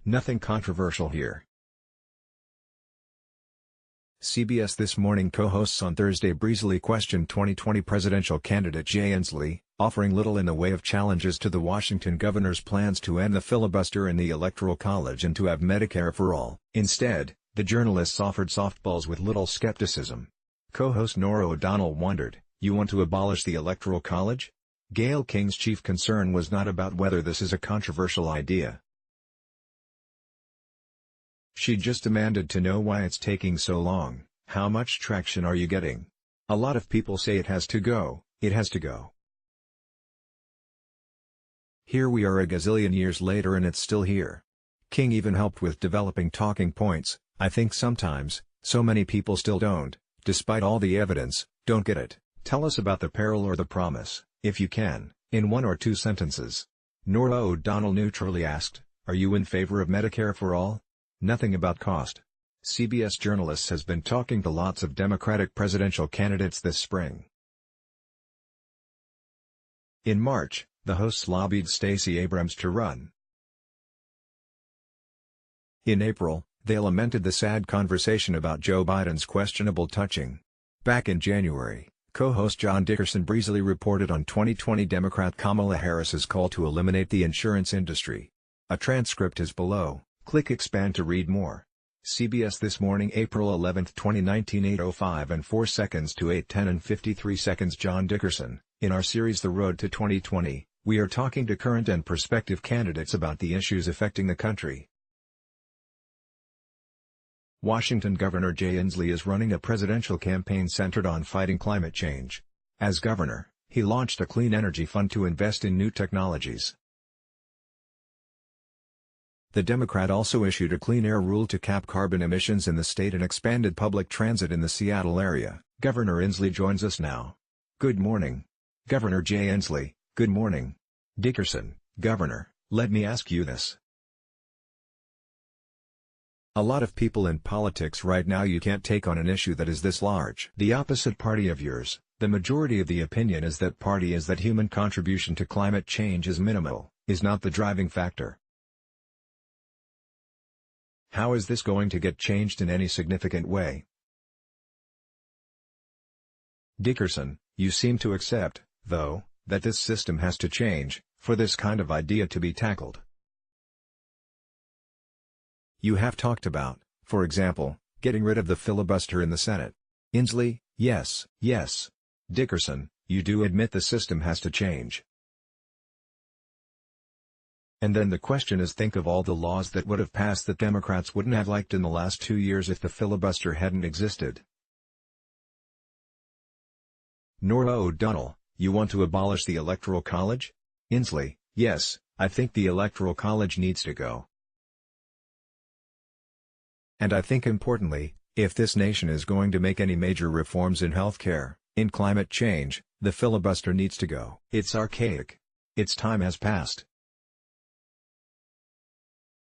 Nothing controversial here. CBS This Morning co-hosts on Thursday breezily questioned 2020 presidential candidate Jay Inslee, offering little in the way of challenges to the Washington governor's plans to end the filibuster in the Electoral College and to have Medicare for all. Instead, the journalists offered softballs with little skepticism. Co-host Norah O'Donnell wondered, "You want to abolish the Electoral College?" Gayle King's chief concern was not about whether this is a controversial idea. She just demanded to know why it's taking so long. How much traction are you getting? A lot of people say it has to go, it has to go. Here we are a gazillion years later and it's still here. King even helped with developing talking points. I think sometimes, so many people still don't, despite all the evidence, don't get it. Tell us about the peril or the promise, if you can, in 1 or 2 sentences. Norah O'Donnell neutrally asked, "Are you in favor of Medicare for all?" Nothing about cost. CBS journalists has been talking to lots of Democratic presidential candidates this spring. In March, the hosts lobbied Stacey Abrams to run. In April, they lamented the sad conversation about Joe Biden's questionable touching. Back in January, co-host John Dickerson breezily reported on 2020 Democrat Kamala Harris's call to eliminate the insurance industry. A transcript is below. Click expand to read more. CBS This Morning, April 11, 2019, 8:05 and 4 seconds to 8:10 and 53 seconds. John Dickerson. In our series The Road to 2020, we are talking to current and prospective candidates about the issues affecting the country. Washington Governor Jay Inslee is running a presidential campaign centered on fighting climate change. As governor, he launched a clean energy fund to invest in new technologies. The Democrat also issued a clean air rule to cap carbon emissions in the state and expanded public transit in the Seattle area. Governor Inslee joins us now. Good morning. Governor Jay Inslee, good morning. Dickerson, Governor, let me ask you this. A lot of people in politics right now you can't take on an issue that is this large. The opposite party of yours, the majority of the opinion is that human contribution to climate change is minimal, is not the driving factor. How is this going to get changed in any significant way? Dickerson, you seem to accept, though, that this system has to change, for this kind of idea to be tackled. You have talked about, for example, getting rid of the filibuster in the Senate. Inslee, yes, yes. Dickerson, you do admit the system has to change. And then the question is, think of all the laws that would have passed that Democrats wouldn't have liked in the last 2 years if the filibuster hadn't existed. Norah O'Donnell, you want to abolish the Electoral College? Inslee, yes, I think the Electoral College needs to go. And I think importantly, if this nation is going to make any major reforms in healthcare, in climate change, the filibuster needs to go. It's archaic. Its time has passed.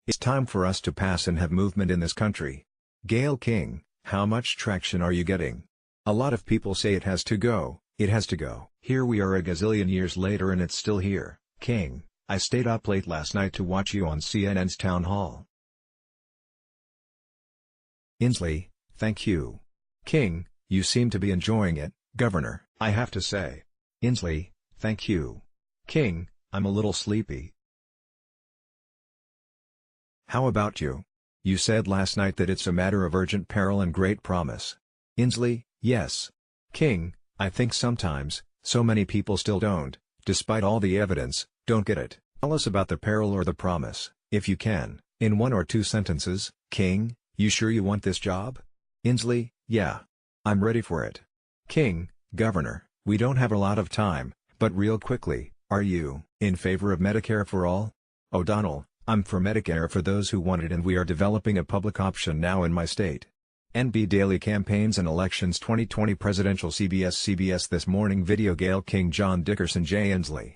It's time for us to pass and have movement in this country. Gayle King, how much traction are you getting? A lot of people say it has to go, it has to go. Here we are a gazillion years later and it's still here. King, I stayed up late last night to watch you on CNN's town hall. Inslee, thank you. King, you seem to be enjoying it, Governor. I have to say. Inslee, thank you. King, I'm a little sleepy. How about you? You said last night that it's a matter of urgent peril and great promise. Inslee, yes. King, I think sometimes, so many people still don't, despite all the evidence, don't get it. Tell us about the peril or the promise, if you can, in 1 or 2 sentences. King, you sure you want this job? Inslee, yeah. I'm ready for it. King, Governor, we don't have a lot of time, but real quickly, are you in favor of Medicare for all? O'Donnell, I'm for Medicare for those who want it and we are developing a public option now in my state. NB Daily Campaigns and Elections 2020 Presidential CBS This Morning Video Gayle King John Dickerson Jay Inslee